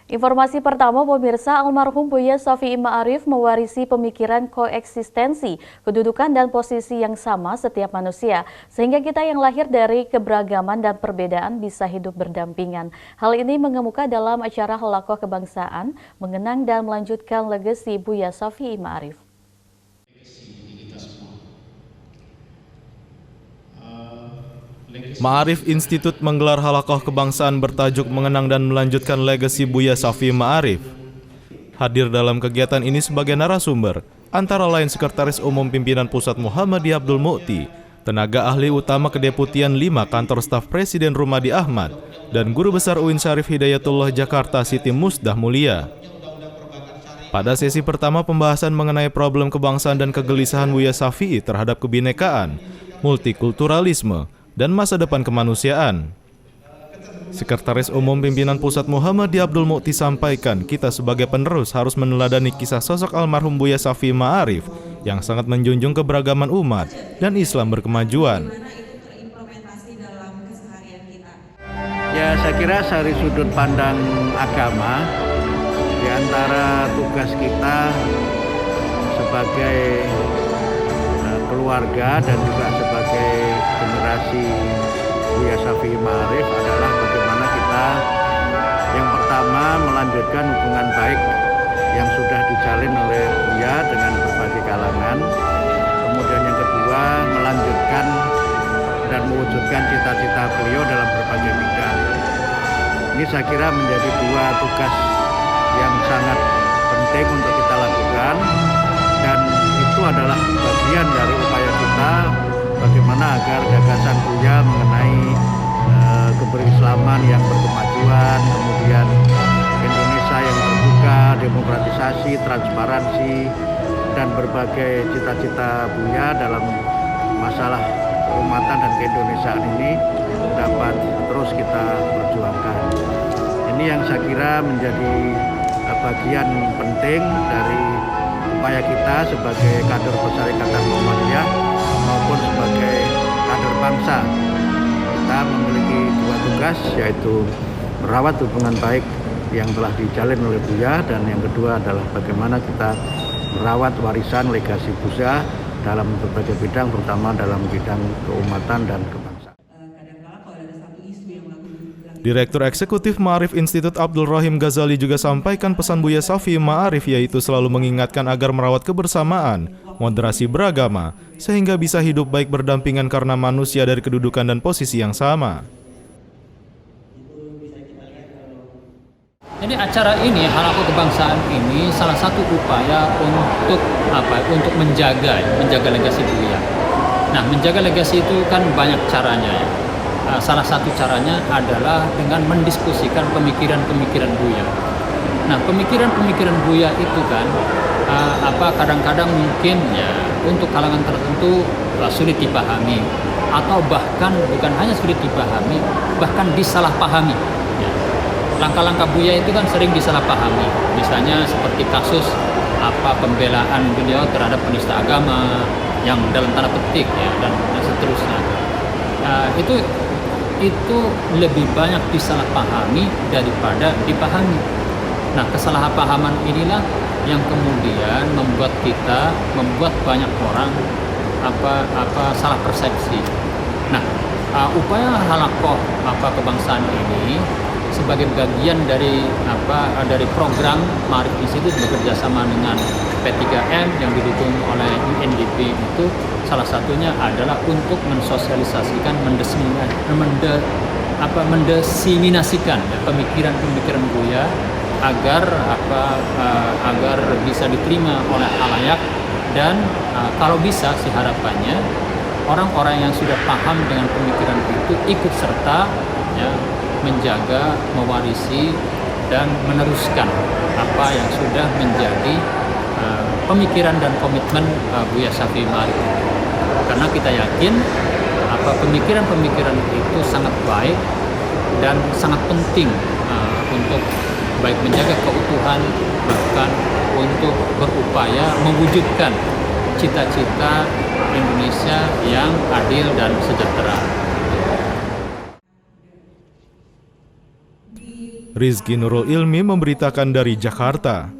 Informasi pertama, pemirsa, almarhum Buya Shafi'i Ma'arif mewarisi pemikiran koeksistensi, kedudukan dan posisi yang sama setiap manusia, sehingga kita yang lahir dari keberagaman dan perbedaan bisa hidup berdampingan. Hal ini mengemuka dalam acara Halaqah Kebangsaan, mengenang dan melanjutkan legasi Buya Shafi'i Ma'arif. Ma'arif Institute menggelar halaqah kebangsaan bertajuk mengenang dan melanjutkan legasi Buya Shafi'i Ma'arif. Hadir dalam kegiatan ini sebagai narasumber, antara lain Sekretaris Umum Pimpinan Pusat Muhammadiyah Abdul Mu'ti, tenaga ahli utama Kedeputian 5 Kantor Staf Presiden Rumadi Ahmad, dan Guru Besar UIN Syarif Hidayatullah Jakarta Siti Musdah Mulia. Pada sesi pertama pembahasan mengenai problem kebangsaan dan kegelisahan Buya Shafi'i terhadap kebinekaan, multikulturalisme, dan masa depan kemanusiaan. Sekretaris Umum Pimpinan Pusat Muhammadiyah Abdul Mu'ti sampaikan, kita sebagai penerus harus meneladani kisah sosok almarhum Buya Shafi'i Ma'arif yang sangat menjunjung keberagaman umat dan Islam berkemajuan. Ya, saya kira dari sudut pandang agama, di antara tugas kita sebagai keluarga dan juga sebagai generasi Buya Shafi'i Ma'arif adalah bagaimana kita yang pertama melanjutkan hubungan baik yang sudah dijalin oleh Buya dengan berbagai kalangan, kemudian yang kedua melanjutkan dan mewujudkan cita-cita beliau dalam berbagai bidang. Ini saya kira menjadi dua tugas yang sangat penting untuk kita lakukan, dan itu adalah bagian dari upaya kita bagaimana agar gagasan Buya mengenai keberislaman yang berkemajuan, kemudian Indonesia yang terbuka, demokratisasi, transparansi, dan berbagai cita-cita Buya dalam masalah keumatan dan keindonesiaan ini dapat terus kita perjuangkan. Ini yang saya kira menjadi bagian penting dari upaya kita sebagai kader Persyarikatan Muhammadiyah maupun sebagai kader bangsa. Kita memiliki dua tugas, yaitu merawat hubungan baik yang telah dijalin oleh Buya, dan yang kedua adalah bagaimana kita merawat warisan legasi Buya dalam berbagai bidang, terutama dalam bidang keumatan dan kebangsaan. Direktur Eksekutif Ma'arif Institute Abdul Rahim Ghazali juga sampaikan pesan Buya Shafi'i Ma'arif, yaitu selalu mengingatkan agar merawat kebersamaan, moderasi beragama, sehingga bisa hidup baik berdampingan karena manusia dari kedudukan dan posisi yang sama. Jadi acara ini, Halaqah Kebangsaan ini salah satu upaya untuk menjaga legasi Buya. Nah, menjaga legasi itu kan banyak caranya ya. Salah satu caranya adalah dengan mendiskusikan pemikiran-pemikiran Buya. Nah, pemikiran-pemikiran Buya itu kan kadang-kadang mungkin ya untuk kalangan tertentu sulit dipahami, atau bahkan bukan hanya sulit dipahami, bahkan disalahpahami. Ya. Langkah-langkah Buya itu kan sering disalahpahami. Misalnya seperti kasus pembelaan beliau terhadap penista agama yang dalam tanda petik ya, dan seterusnya. Itu lebih banyak disalahpahami daripada dipahami. Nah, kesalahpahaman inilah yang kemudian membuat banyak orang salah persepsi. Nah, upaya Halaqah kebangsaan ini sebagai bagian dari program Ma'arif Institute bekerjasama dengan P3M yang didukung oleh UNDP, itu salah satunya adalah untuk mensosialisasikan, mendeseminasikan pemikiran-pemikiran Buya agar bisa diterima oleh khalayak, dan kalau bisa sih harapannya orang-orang yang sudah paham dengan pemikiran itu ikut serta ya, menjaga, mewarisi, dan meneruskan apa yang sudah menjadi pemikiran dan komitmen Buya Shafi'i Ma'arif. Karena kita yakin pemikiran-pemikiran itu sangat baik dan sangat penting untuk baik menjaga keutuhan, bahkan untuk berupaya mewujudkan cita-cita Indonesia yang adil dan sejahtera. Rizky Nurul Ilmi memberitakan dari Jakarta.